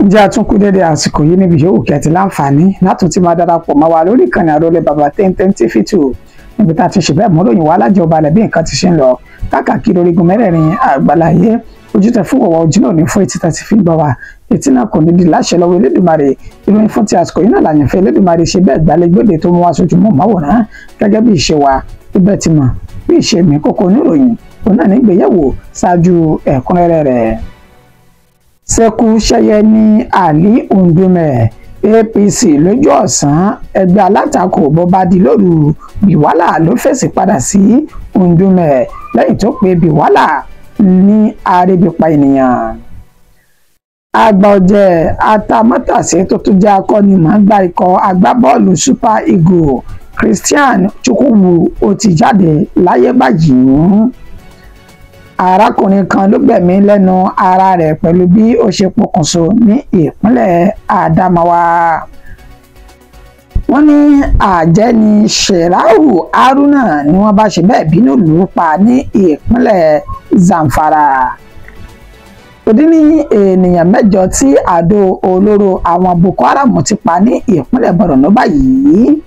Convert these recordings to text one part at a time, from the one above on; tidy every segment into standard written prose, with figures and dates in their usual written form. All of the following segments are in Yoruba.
ǹjẹ́ a tún kú dédé àsìkò yìí níbi yòówù kẹ́tì láǹfààní látún ti máa darapọ̀ mọ́ wa lórí ìkànnì Àrólé Bàbá Téńté TV2 níbi tá a ti ṣe bẹ́ẹ̀ mú ròyìn wá lájọ balẹ̀ bí nǹkan ti ṣe ń lọ káàkiri orígun mẹ́rẹ̀ẹ̀rin àgbáláyé ojútẹ̀ fún wọ̀wọ̀ ojú náà ní fún etí tá ti fi ń gbọ́ wa etí náà kò ní di láṣẹ lọ́wọ́ Elédùmarè ìròyìn fún ti àsìkò yìí náà làyànfẹ́ Elédùmarè ṣe bẹ́ẹ̀ gbálégbòde tó mú wá sójú mọ́ máwòrán gẹ́gẹ́ bí ìṣe wa ibẹ̀ ti mọ̀ bí ìṣe mi kókó oníròyìn òun náà nígbéyẹ̀wò ṣáájú ẹ̀kúnrẹ́rẹ́ rẹ̀. Ṣẹ̀kúṣẹyẹ ní Ali Ndume APC lójú ọ̀sán ẹgbẹ́ alátakò bọ́bádì lóru Bíwálà ló fèsì padà sí Ndume lẹ́yìn tó pe Bíwálà ní arẹ́bípa ènìyàn. Àgbà ọ̀jẹ̀ atamátàsé tó tún jẹ́ akọ́nimọ̀ọ́gbá ikọ̀ agbábọ́ọ̀lù Super Eagles Christian Chukwuwu ó ti jáde láyé báyìí. Arákùnrin kan ló gbẹ̀mí lẹ́nu ara rẹ̀ pẹ̀lú bí ó ṣe pokùnso ní ìpínlẹ̀ Adamawa. Wọ́n ní àjẹni Sherahu Haruna ni wọ́n bá ṣe bẹ́ẹ̀ bínú lù ú pa ní ìpínlẹ̀ Zamfara. Ó dín ní ènìyàn 8 tí àdó olóró àwọn Boko Haram ti pa ní ìpínlẹ̀ Borno báyìí.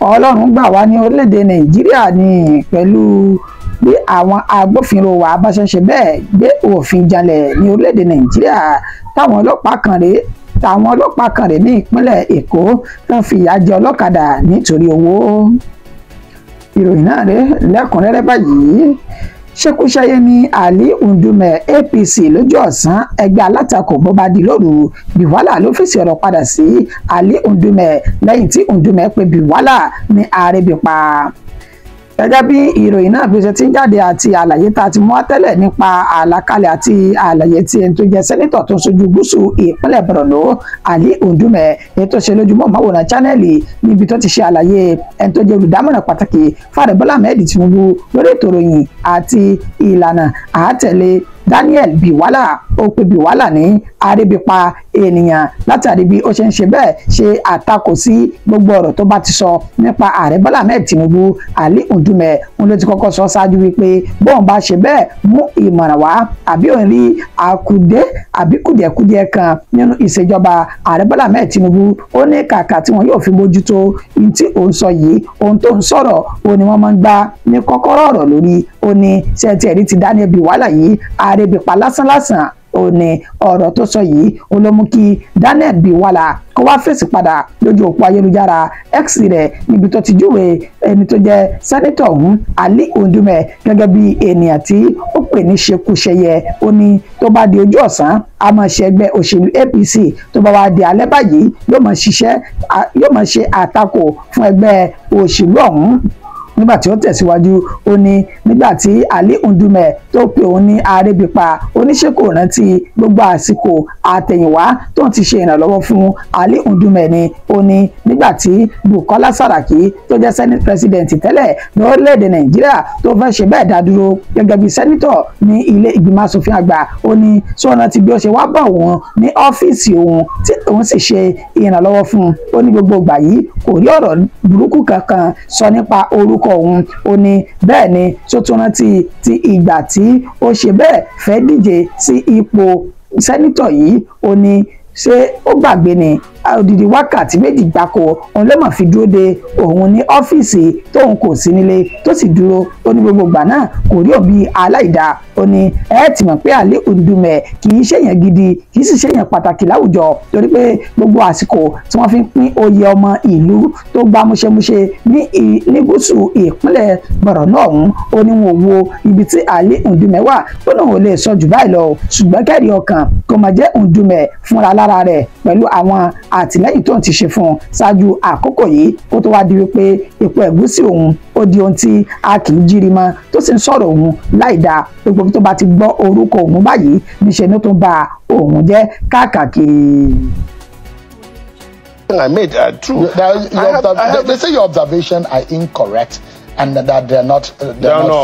Ọlọ́run gbà wá ní orílẹ̀-èdè Nàìjíríà ní pẹ̀lú bí àwọn agbófinró wa bá ṣe bẹ́ẹ̀ gbé òfin janlẹ̀ ní orílẹ̀-èdè Nàìjíríà táwọn ọlọ́pàá kan rè ní ìpínlẹ̀ Èkó tó ń fi ìyà jẹ ọlọ́kadà nítorí owó. Ìròyìn náà rè lẹ́kùnrẹ́rẹ́ báyìí. Ṣẹ̀kúṣẹyẹ ní Ali Ndume APC lójú ọ̀sán ẹgbẹ́ alátakò bọ́bádì lóru Bíwálà ló fèsì ọ̀rọ̀ padà sí Ali Ndume lẹ́yìn tí Ndume pe Bíwálà ní arẹ́bípa. Gẹ́gẹ́ bí ìròyìn náà bí ó ṣe ti ń jáde àti àlàyé tá a ti mú wá tẹ́lẹ̀ nípa àlàkalẹ̀ àti àlàyé tí ẹni tó jẹ́ sẹ́nítọ̀ tó ń ṣojú gúúsù ìpínlẹ̀ Borno Ali Ndume èyí tó ṣe lójúmọ́ máwòrán chánẹ́ẹ̀lì níbi tó ti ṣe àlàyé ẹni tó jẹ́ olùdámọ̀ràn pàtàkì fààrẹ Bọ́lá Ahmed Tinubu lórí ètò ìròyìn àti ìlànà àátẹ̀lé Daniel Bíwálà ó pe Bíwálà ní arẹ́bípa ènìyàn látàrí bí ó ṣe ń ṣe bẹ́ẹ̀ ṣe àtakò sí gbogbo ọ̀rọ̀ tó bá ti sọ nípa ààrẹ Bọ́lá Ahmed Tinubu. Ali Ndume òun ló ti kọ́kọ́ sọ ṣáájú wípé bóun bá ṣe bẹ́ẹ̀ mú ìmọ̀ràn wá àbí òun rí àkùdé àbí kùdìẹ̀kudiẹ kan nínú ìṣèjọba ààrẹ Bọ́lá Ahmed Tinubu ó ní kàkà tí wọn yóò fi mójútó ohun tí òun sọ yìí ohun tó ń sọ̀rọ̀ ó ní wọ́n máa ń gbá ní kọ́kọ́rọ́ ọ̀rọ̀ lórí ó ní ṣẹ́ẹ̀tì ẹ̀rí ti Daniel Bíwálà yìí àrẹ́bípa lásánlásán ó ní ọ̀rọ̀ tó sọ yìí ó ló mú kí Daniel Bíwálà kó wá fèsì padà lójú òpó ayélujára X rẹ̀ níbi tó ti júwe ẹni tó jẹ́ sẹ́nítọ̀ ọ̀hún Ali Ndume gẹ́gẹ́ bí ènìyàn tí ó pè ní ṣekúṣẹyẹ. Ó ní tó bá di ojú ọ̀sán a máa ṣe ẹgbẹ́ òṣèlú APC tó bá wá di alẹ́ báyìí yóò máa ṣe àtakò fún ẹgbẹ́ òṣèlú ọ̀hún. Nígbà tí ó tẹ̀síwájú ó ní nígbà tí Ali Ndume tó pe òun ní arẹ́bípa oníṣèkò rántí gbogbo àsìkò àtẹ̀yìnwá tó ti ṣe ìrànlọ́wọ́ fún Ali Ndume ni ó ní nígbà tí Bukola Saraki tó jẹ́ senate president tẹ́lẹ̀ lórílẹ̀‐èdè Nàìjíríà tó fẹ́ ṣe bẹ́ẹ̀ dá dúró gẹ́gẹ́ bí sẹ́nítọ̀ ní ilé ìgbìmọ̀ asòfin àgbà ó ní sọ́nà tí bí ó ṣe wá bá òun ní ọ́fíìsì òun tí òun sì ṣe ìrànlọ́wọ́ fún ó ní gbogbo ìgbà yìí kò rí ọ̀rọ̀ burúkú kankan sọ nípa orúkọ òun. Ó ní bẹ́ẹ̀ ni tó tún rántí ti ìgbà tí ó ṣe bẹ́ẹ̀ fẹ́ díje sí ipò sẹ́nítọ̀ yìí ó ní ṣé ó gbàgbé ni odidi wákàtí 2 gbáko òun ló máa fi dúró de òun ní ọ́fíìsì tóun kò sí nílé tó sì dúró ó ní gbogbo ìgbà náà kò rí òbí aláìda. Ó ní ẹ ti mọ̀ pé Ali Ndume kì í ṣèyàn gidi kì í sì ṣèyàn pàtàkì láwùjọ torí pé gbogbo àsìkò tí wọ́n fi ń pín oyè ọmọ ìlú tó gbá múṣemúṣe ní gúúsù ìpínlẹ̀ Borno ọ̀hún ó ní wọn ò wo ibi tí Ali Ndume wà ó náà ò lè sọ jù báyìí lọ ṣùgbọ́n kẹ́rì ọkàn kò máa jẹ́ Ndume fúnra lára rẹ̀ pẹ̀lú àwọn àtìlẹ́yìn tó ń ti ṣe fún un ṣáájú àkókò yìí ó tó wá di wípé ipò ẹ̀gúsí òun ó di ohun tí a kì í jírí mọ́ tó sì ń sọ̀rọ̀ òun láì dáa gbogbo tó bá ti gbọ́ orúkọ òun báyìí níṣẹ́ ló tún bà òun jẹ́ káàkiri. I made true. They say your observations are incorrect and that they're not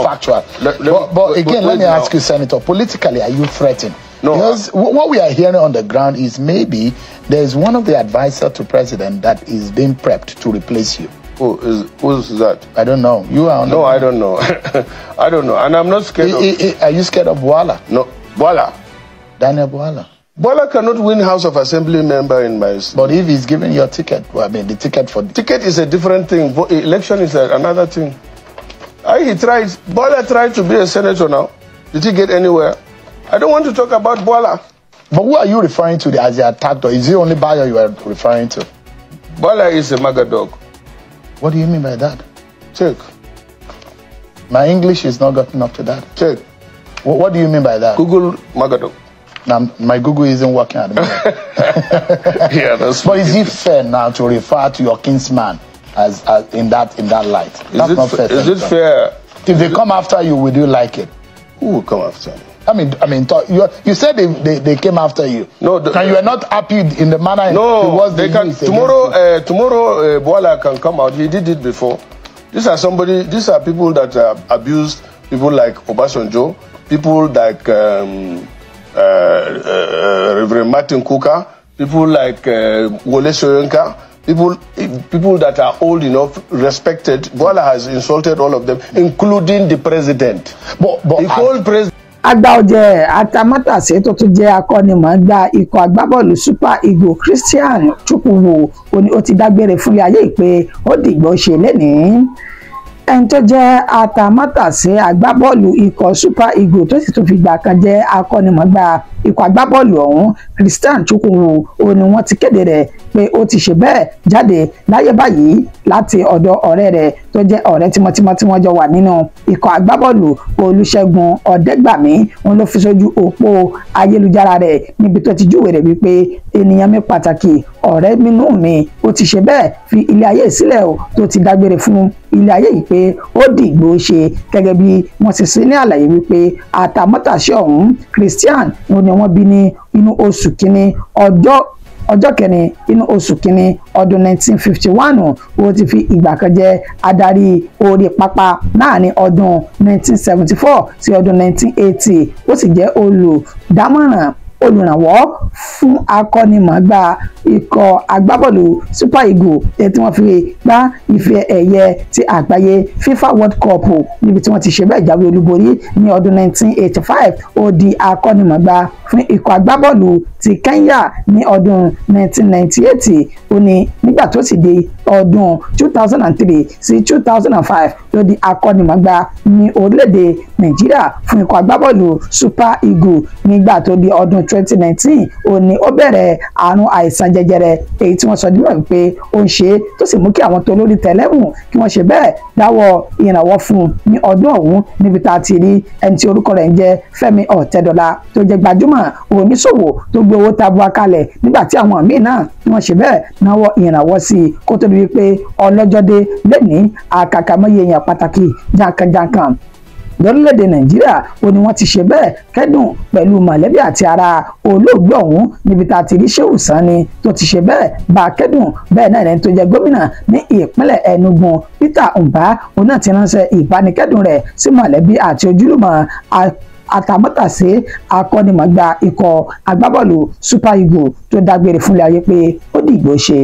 factual. But again, let me ask you, Senator, politically, are you threatened? No. Because what we are hearing on the ground is maybe there's one of the advisors to president that is being prepped to replace you. Who's that? I don't know. You are on No, I don't know. I don't know. And I'm not scared Are you scared of Bwala? No. Bwala? Daniel Bwala. Bola cannot win House of Assembly member in my state. But if he's giving you a ticket, well, I mean, the ticket for... Ticket is a different thing. Election is another thing. Bola tried to be a senator now. Did he get anywhere? I don't want to talk about Bola. But who are you referring to as the attacked, or is it only Bayo you are referring to? Bola is a MAGA dog. What do you mean by that? Check. My English is not gotten up to that. Check. What do you mean by that? Google MAGA dog. Now, my Google isn't working at the moment. Yeah, that's. But is it fair now to refer to your kinsman as in that light? That's not fair. Is it fair? If they come after you, would you like it? Who will come after me? I mean, you said they came after you. No, and you are not happy in the manner. No, they can. Tomorrow, Bola can come out. He did it before. These are people that abused people like Obasanjo, people like Reverend Martin Kuka, people like Wole Soyinka, people that are old enough, respected. Bola has insulted all of them, including the president. But he called president. Àgbà ọ̀jẹ̀ atamátàsé tó tún jẹ́ akọ́nimọ̀ọ́gbá ikọ̀ agbábọ́ọ̀lù Super Eagles Christian Chukwuwu ó ti dágbére fúnlé ayé pé ó dìgbò ṣe lénìí. Ẹni tó jẹ́ atamátàsé agbábọ́ọ̀lù ikọ̀ Super Eagles tó sì tún fi gbà kan jẹ́ akọ́nimọ̀ọ́gbá ikọ̀ agbábọ́ọ̀lù ọ̀hún Christian Chukwuwu ni wọ́n ti kéde rẹ̀ pé ó ti ṣe bẹ́ẹ̀ jáde láyé báyìí láti ọ̀dọ̀ ọ̀rẹ́ rẹ̀ tó jẹ́ ọ̀rẹ́ tímọ́tímọ́ tí wọ́n jọ wà nínú ikọ̀ agbábọ́ọ̀lù Olúṣẹ́gun Ọ̀dẹ́gbàmí òun ló fi sójú òpó ayélujára rẹ̀ níbi tó ti júwèé rẹ̀ wípé ènìyàn mi pàtàkì ọ̀rẹ́ nínú mi ó ti ṣe bẹ́ẹ̀ fi ilé ayé sílẹ̀ o tó ti dágbére fún ilé ayé yìí pé ó dìgbò ṣe gẹ́gẹ́ bí wọ́n sì sí ní àlàyé wípé àtàmọ́tàṣe ọ̀hún Christian ni wọ́n bí ní inú oṣù kínní ọjọ́ kẹrin inú oṣù kínní ọdún 1951 ó ti fi ìgbà kan jẹ́ adarí orí pápá láàrin ọdún 1974 sí ọdún 1980 ó sì jẹ́ olùrànwọ́ fún akọ́nimọ̀ọ́gbá ikọ̀ agbábọ́ọ̀lù Super Eagles tí wọ́n fi gbá ife ẹ̀yẹ ti àgbáyé FIFA World Cup níbi tí wọ́n ti ṣe bẹ́ẹ̀ jáwé olúborí ní ọdún 1985 ó di akọ́nimọ̀ọ́gbá fún ikọ̀ agbábọ́ọ̀lù ti Kenya ní ọdún 1998 ó ní nígbà tó sì di ọdún 2003 sí 2005 ló di akọ́nimọ̀ọ́gbá ní orílẹ̀-èdè Nàìjíríà fún ikọ̀ agbábọ́ọ̀lù Super Eagles nígbà tó di ọdún 2019 ó ní ó bẹ̀rẹ̀ àrùn àìsàn jẹjẹrẹ èyí tí wọ́n sọ dímọ̀ wípé ó ń ṣe tó sì mú kí àwọn tó lórí tẹlẹ́mù kí wọ́n ṣe bẹ́ẹ̀ dáwọ́ ìrànwọ́ fún un ní ọdún ọ̀hún níbi tá a ti rí ẹni tí orúkọ rẹ̀ ń jẹ́ Fẹ́mi Ọ̀tẹ́dọ́lá tó jẹ́ gbajúmọ̀ oníṣòwò tó gbé owó tabua kalẹ̀ nígbà tí àwọn míì náà ni wọ́n ṣe bẹ́ẹ̀ náwó ìrànwọ́ sí i kó tó di wípé ọlọ́jọ́ dé lẹ́ni àkàkàmọ́yé èèyàn pàtàkì jankan-jankan lórílẹ̀‐èdè Nàìjíríà ó ní wọ́n ti ṣe bẹ́ẹ̀ kẹ́dùn pẹ̀lú mọ̀lẹ́bí àti ara olóògbé ọ̀hún níbi tá a ti rí Shehu Sani tó ti ṣe bẹ́ẹ̀ bá a kẹ́dùn bẹ́ẹ̀ náà ẹni tó jẹ́ gómìnà ní ìpínlẹ̀ Enugu Peter Mbah òun náà ti ránṣẹ́ ìbánikẹ́dùn rẹ̀ sí mọ̀lẹ́bí àti ojúlùmọ̀ àtàmọ́tàsé akọ́nimọ̀ọ́gbá ikọ̀ agbábọ́ọ̀lù Super Eagles tó dágbére fúnlé ayé pé ó dìgbò ṣe.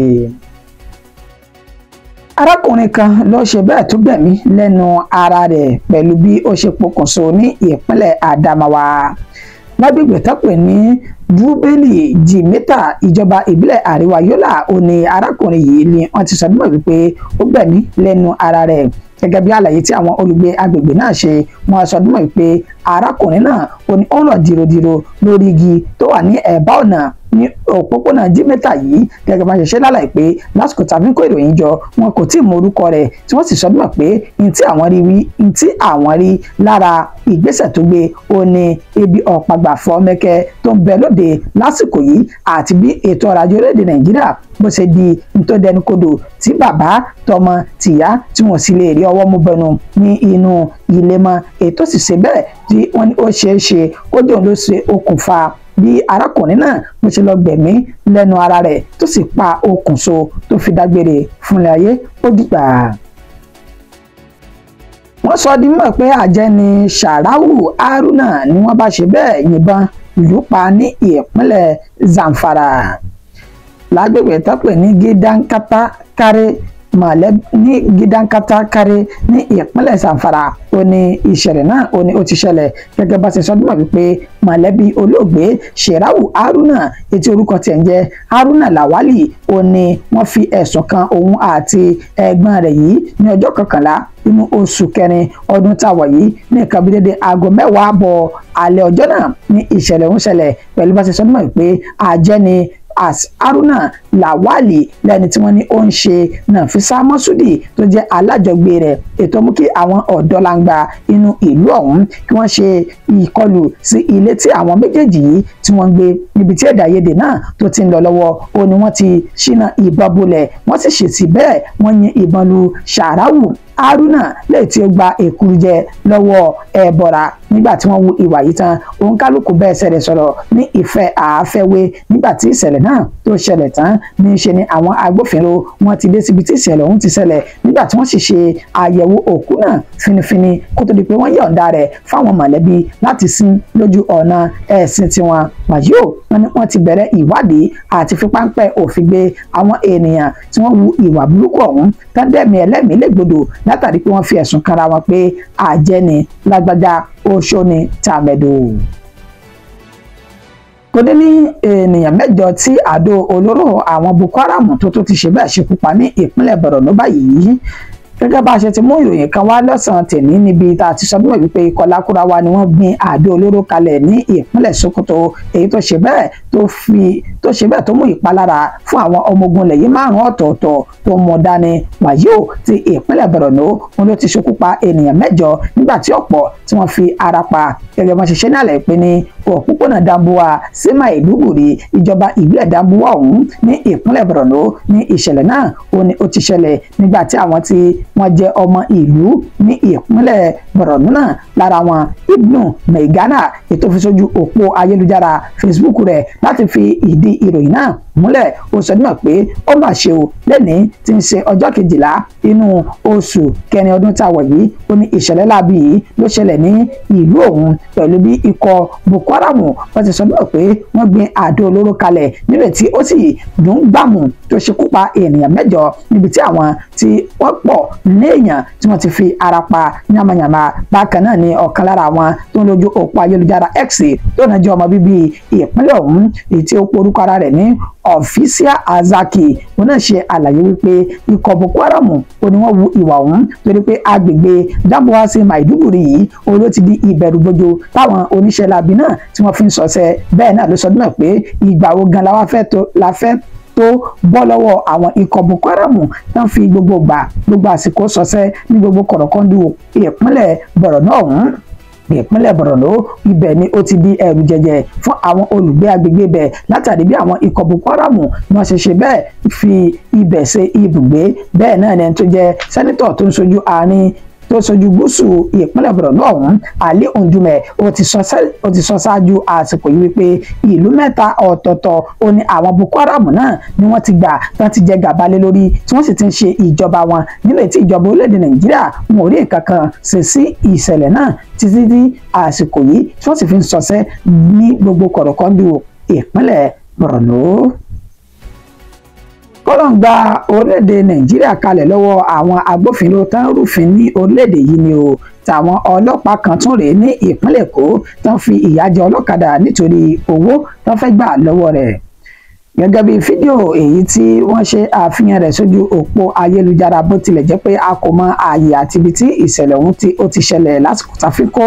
Arákùnrin kan ló ṣe bẹ́ẹ̀ tó gbẹ̀mí lẹ́nu ara rẹ̀ pẹ̀lú bí ó ṣe pokùnso ní ìpínlẹ̀ Adamawa lágbègbè tọ́pẹ̀ ní Dúbélì Jìmẹ́tà ìjọba ìbílẹ̀ Àríwá Yọ́là ó ní arákùnrin yìí ni wọ́n ti sọ nímọ̀ wípé ó gbẹ̀mí lẹ́nu ara rẹ̀ gẹ́gẹ́ bí àlàyé tí àwọn olùgbé agbègbè náà ṣe wọ́n sọ nímọ̀ wípé arákùnrin náà ó ní ó ń rọ̀ dìròdìrò lórí igi tó wà ní ẹ̀bá ọ̀nà ní òpópónà Jìmẹ́tà yìí gẹ́gẹ́ bá ṣe ṣe lálàyé pé lásìkò tàbí ń kó ìròyìn jọ wọn kò tí ì mọ orúkọ rẹ̀ tí wọ́n sì sọ nímọ̀ pé ntí àwọn rí lára ìgbésẹ̀ tó gbé ó ní ebi ọ̀pàgbà fọ́mẹ́kẹ́ tó ń bẹ lóde lásìkò yìí àti bí ètò ọrọ̀ ajé orílẹ̀-èdè Nàìjíríà bó ṣe di ntọ́dẹnukodò tí bàbá tọmọ tìyá tí wọ́n sì lè rí ọwọ́ mú bẹnu ní inú ilé mọ́ ètò sì ṣe bẹ́ẹ̀ tí wọ́n ní ó ṣeé ṣe kó dóun ló ṣe okùnfà bí arákùnrin náà bó ṣe lọ gbẹ̀mí lẹ́nu ara rẹ̀ tó sì pa okùnso tó fi dágbére fúnlẹ̀ ayé ó dìgbà. wọ́n sọ di mímọ̀ pé àjẹni Sàráù Haruna ni wọ́n bá ṣe bẹ́ẹ̀ yìnbọn lù pa ní ìpínlẹ̀ Zamfara lágbègbè tọ́pẹ̀ ní Gidankata Kare mọ̀lẹ́bí ní Gidankata Kare ní ìpínlẹ̀ Zamfara ó ní ìṣẹ̀lẹ̀ náà ó ní ó ti ṣẹlẹ̀ gẹ́gẹ́ bá ṣe sọdún mọ́ wípé mọ̀lẹ́bí olóògbé Shirau Haruna etí orúkọ tiẹ̀ ń jẹ́ Haruna Lawali ó ní wọ́n fi ẹ̀sùn kan òun àti ẹ̀gbọ́n rẹ̀ yìí ní ọjọ́ 11 nínú oṣù kẹrin ọdún táwa yìí ní nǹkan bí dédé aago 10 àbọ̀ alẹ́ ọjọ́ náà ní ìṣẹ̀lẹ̀ ń ṣẹlẹ̀ pẹ̀lú bá ṣe sọdún mọ́ wípé àjẹni Haruna Lawali lẹ́ni tí wọ́n ní ó ń ṣe Nafisa Masudi tó jẹ́ alájọgbé rẹ̀ ètò mú kí àwọn ọ̀dọ́langba inú ìlú ọ̀hún kí wọ́n ṣe ìkọlù sí ilé tí àwọn méjèèjì yìí tí wọ́n gbé níbi tí èdèàìyedè náà tó ti ń lọ lọ́wọ́ ó ní wọ́n ti ṣínà ìbọn bolẹ̀ wọ́n sì ṣètì bẹ́ẹ̀ wọ́n yin ìbọn lu Shirau Haruna lẹ́yìn tí ó gba èkúrú jẹ lọ́wọ́ ẹ̀bọ̀ra nígbà tí wọ́n wu ìwà yìí tán òun kálukú bẹ́ẹ̀ ṣẹlẹ̀ sọ̀rọ̀ ní ìfẹ́ àáfẹ́wé nígbà tí ìṣẹ̀lẹ̀ náà tó ṣẹlẹ̀ tán ní ṣe ni àwọn agbófinró wọn ti dé síbi tí ìṣẹ̀lẹ̀ ọ̀hún ti ṣẹlẹ̀ nígbà tí wọ́n sì ṣe àyẹ̀wò òkú náà finifini kó tó di pé wọ́n yọ̀ǹda rẹ̀ fáwọn mọ̀lẹ́bí láti sin lójú ọ̀nà ẹ̀sìn tiwọn wàyí ò wọ́n ti bẹ̀rẹ̀ ìwádìí àti fipáńpẹ́ òfin gbé àwọn ènìyàn tí wọ́n wu ìwà burúkú ọ̀hún tán dẹ̀mí ẹlẹ́mìí légbodò látàrí pé wọ́n fi ẹ̀sùn kanra wọn pé àjẹni lágbájá oṣó ni tàmẹ̀dò. Kò dé ní ènìyàn 8 tí àdó olóró àwọn Boko Haram tó ti ṣe bẹ́ẹ̀ ṣekú pa ní ìpínlẹ̀ Borno báyìí gẹ́gẹ́ bá a ṣe ti mú ìròyìn kan wá lọ́sàn-án tèmi níbi tá a ti sọ bí wọ́n wípé ikọ̀ Lakurawa ni wọ́n gbin àdó olóró kalẹ̀ ní ìpínlẹ̀ Sokoto èyí tó ṣe bẹ́ẹ̀ tó mú ìpalára fún àwọn ọmọ ogun ilẹ̀ yìí 5 ọ̀tọ̀ọ̀tọ̀ tó mú dání wàyí ò ti ìpínlẹ̀ Borno wọn ló ti ṣekú pa ènìyàn 8 nígbà tí ọ̀pọ̀ tí wọ́n fi ara pa gẹ́gẹ́ bá ṣe ṣe ní àlẹ́ pé ní òpópónà Dambuwa sí Maiduguri ìjọba ìbílẹ̀ Dambuwa ọ̀hún ní ìpínlẹ̀ Borno ní ìṣẹ̀lẹ̀ náà ó ti ṣẹlẹ̀ nígbà tí àwọn tí wọ́n jẹ́ ọmọ ìlú ní ìpínlẹ̀ Borno náà lára wọn Ibnu Maigana ètò fi sójú òpó ayélujára Facebook rẹ̀ láti fi ìdí ìròyìn náà múlẹ̀ ó sọ nímọ̀ pé ó mà ṣe o lẹ́ni tí ń ṣe ọjọ́ 12 inú oṣù kẹrin ọdún táwọn yìí ó ní ìṣẹ̀lẹ̀ láabi yìí ló ṣẹlẹ̀ ní ìlú òun pẹ̀lú bí ikọ̀ Boko Haram wọ́n ti sọ nímọ̀ pé wọ́n gbin àdó olóró kalẹ̀ níbẹ̀ tí ó sì dùn gbàmù tó ṣekú pa ènìyàn 8 níbi tí àwọn tí wọ́n pọ̀ léèyàn tí wọ́n ti fi ara pa yamayama bákan náà ni ọ̀kan lára àwọn tó ń lójú òpó ayélujára X tó náà jẹ́ ọmọ bíbí ìpínlẹ̀ ọ̀hún èyí tí ó porúkọ ara rẹ̀ ní Official Azaki wọn náà ṣe àlàyé wípé ikọ̀ Boko Haram ó ní wọ́n wu ìwà ọ̀hún torí pé agbègbè Dambuwa sí Maiduguri yìí ó ló ti di ìbẹ̀rùbojo táwọn oníṣẹ́ labi náà tí wọ́n fi ń ṣọṣẹ́ bẹ́ẹ̀ náà ló sọ dúnmọ̀ pé ìgbà wo gan la fẹ́ tó bọ́ lọ́wọ́ àwọn ikọ̀ Boko Haram tán fi gbogbo àsìkò ṣọṣẹ́ ní gbogbo kọ̀rọ̀kọ́ndù ìpínlẹ̀ Borno ọ̀hún ìpínlẹ̀ Borno ibẹ̀ ni ó ti di ẹ̀rù jẹjẹ fún àwọn olùgbé agbègbè bẹ̀ látàrí bí àwọn ikọ̀ Boko Haram wọ́n ṣe bẹ́ẹ̀ fi ibẹ̀ ṣe ibùgbé bẹ́ẹ̀ náà ni ẹni tó jẹ́ sẹ́nítọ̀ tó ń ṣojú àárín tó ṣojú gúúsù ìpínlẹ̀ Borno ọ̀hún Ali Ndume ó ti sọ ṣáájú àsìkò yìí wípé ìlú 3 ọ̀tọ̀ọ̀tọ̀ ó ní àwọn Boko Haram náà ni wọ́n ti gbà tán ti jẹ gàba lé lórí tí wọ́n sì ti ń ṣe ìjọba wọn nílẹ̀ tí ìjọba orílẹ̀-èdè Nàìjíríà wọn ò rí nǹkan kan ṣe sí ìṣẹ̀lẹ̀ náà títí di àsìkò yìí tí wọ́n sì fi ń ṣọṣẹ́ ní gbogbo kọ̀rọ̀kọ́ndù ìpínlẹ̀ Borno. Kọ́lọ́n gba orílẹ̀-èdè Nàìjíríà kalẹ̀ lọ́wọ́ àwọn agbófinró tán rúfin ní orílẹ̀-èdè yìí ni o tàwọn ọlọ́pàá kan tún rèé ní ìpínlẹ̀ Èkó tán fi ìyà jẹ ọlọ́kadà nítorí owó tán fẹ́ gbà lọ́wọ́ rẹ̀. Gẹ́gẹ́ bí fídíò èyí tí wọ́n ṣe àfihàn rẹ̀ sójú òpó ayélujára bó tilẹ̀ jẹ́ pé a kò mọ ààyè àti ibi tí ìṣẹ̀lẹ̀ ọ̀hún ó ti ṣẹlẹ̀ lásìkò tá a fi kó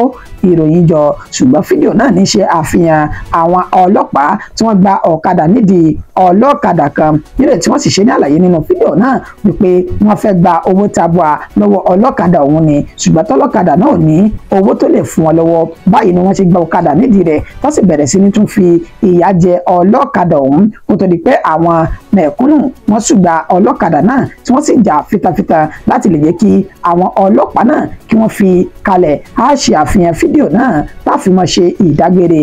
ìròyìn jọ ṣùgbọ́n fídíò náà ní ṣe àfihàn àwọn ọlọ́pàá tí wọ́n gba ọ̀kadà nídìí ọlọ́kadà kan nílẹ̀ tí wọ́n sì ṣe ní àlàyé nínú fídíò náà wípé wọ́n fẹ́ gba owó tabua lọ́wọ́ ọlọ́kadà ọ̀hún ni ṣùgbọ́n tọ́lọ́kadà náà ní owó tó lè fún wọn lọ́wọ́ báyìí ni wọ́n ti gba ọ̀kadà nídìí rẹ̀ tó sì bẹ̀rẹ̀ sí ní tún fi ìyà jẹ ọlọ́kadà ọ̀hún kó tó di pé àwọn mẹ̀kúnnù wọ́n ṣùgbà ọlọ́kadà náà tí wọ́n sì jà fitafita láti lè jẹ́ kí àwọn ọlọ́pàá náà kí wọ́n fi kalẹ̀ á ṣe àfihàn fídíò náà láfi mọ́ ṣe ìdágbére.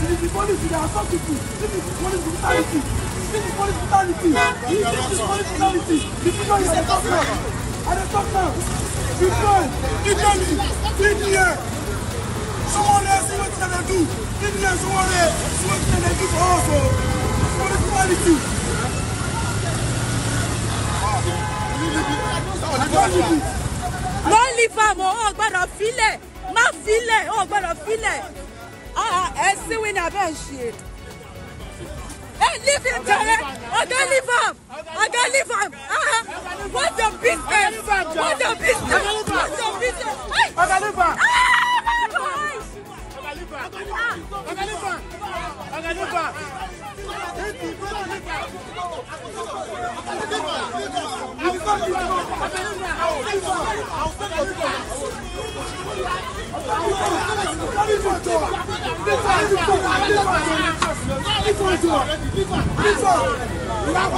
This is police brutality. This is police brutality. Someone else see what they do. Someone else see what they do for us. For the quality. No leave am o gbọ́dọ̀ filẹ̀ má filẹ̀ o gbọ́dọ̀ filẹ̀ ẹ sí wí ní abẹ́ ṣe ẹ leave him jare oga leave am what's the business what's the business oga leave am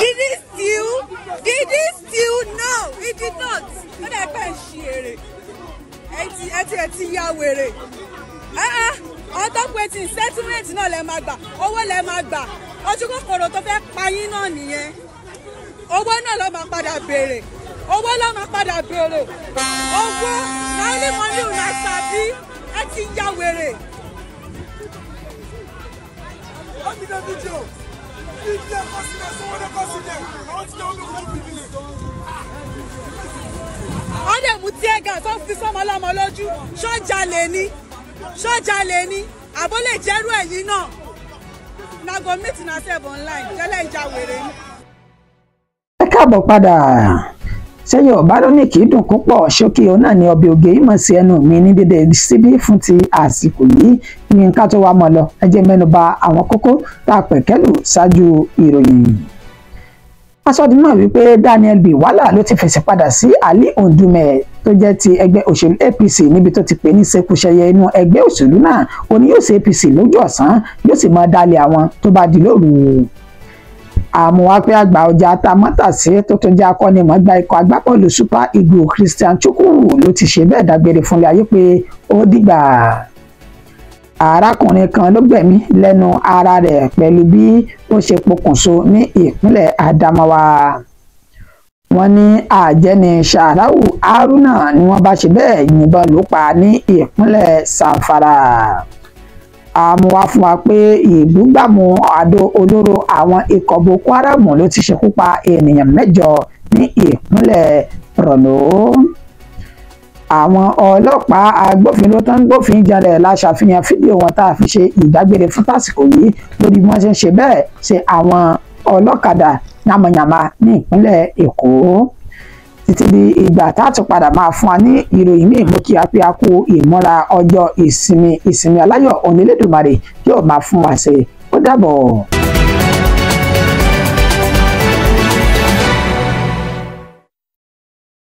Did he steal? No, he did not. What happened, Shere? Eti ya wèrè. On top waiting settlement náà lẹ máa gbà. Owó lẹ máa gbà. Ojú kòkòrò tó fẹ́ pa yín náà nìyẹn. Owó náà ló máa padà béèrè. Owó ló máa padà béèrè. Owó na only money una sabi. Eti ya wèrè. Wọ́n dẹ̀ mú tíẹ́gà tó fi sọ́mọ lọ́mọ lójú ṣọ́jà lè ní àbó lè jẹ́rú ẹ̀yìn náà nago meet na sef online jẹ́lẹ̀ ìjà wèrè ní. Ẹ káàbọ̀ padà sẹ́yìn ọ̀bádọ́nì kì í dùn púpọ̀ ṣókí òun náà ni ọbẹ̀ ògè ìmọ̀ sí ẹnu mi ní dédé síbí fún ti àsìkò yìí ní nǹkan tó wá mọ́ lọ ẹ jẹ́ mẹ́nu bà àwọn kókó tá a pẹ̀kẹ́lù ṣáájú ìròyìn. Asọ́dúnmọ̀ wípé Daniel B. Wala ló ti fèsì padà sí Ali Ondume tó jẹ́ ti ẹgbẹ́ òṣèlú APC níbi tó ti pè ní ṣekúṣẹyẹ inú ẹgbẹ́ òṣèlú náà ó ní yóò ṣe APC lójú ọ̀sán yóò sì máa dalẹ̀ àwọn tó bá di lóru. Àmúwápẹ́ àgbà ọjà tamátàsé tó tún jẹ́ akọ́nimọ̀ọ́gbá ikọ̀ agbábọ́ọ̀lù Super Eagles Christian Chukwu ló ti ṣe bẹ́ẹ̀ dágbére fúnlẹ̀ ayé pé ó dìgbà. Arákùnrin kan ló gbẹ̀mí lẹ́nu ara rẹ̀ pẹ̀lú bí ó ṣe pokùnso ní ìpínlẹ̀ Adamawa. Wọ́n ní àjẹni Sharau Haruna ni wọ́n bá ṣe bẹ́ẹ̀ yìnbọn lù pa ní ìpínlẹ̀ Zamfara. Àmúwá fún wa pé ìbúgbàmù àdó olóró àwọn ikọ̀ Boko Haram ló ti ṣekú pa ènìyàn 8 ní ìpínlẹ̀ Borno. Àwọn ọlọ́pàá agbófinró tó ń gbófin jalè la ṣàfihàn fídíò wọn tá a fi ṣe ìdágbére fún tásìkò yìí lórí bí wọ́n ṣe ń ṣe bẹ́ẹ̀ ṣe àwọn ọlọ́kadà yàmàyàmà ní ìpínlẹ̀ Èkó. Títí di ìgbà tá a tún padà máa fún wa ní ìròyìn míì mú kí a pé a kú ìmúra ọjọ́ ìsinmi aláyọ̀ Olódùmarè yóò máa fún wa ṣe ó dàbọ̀.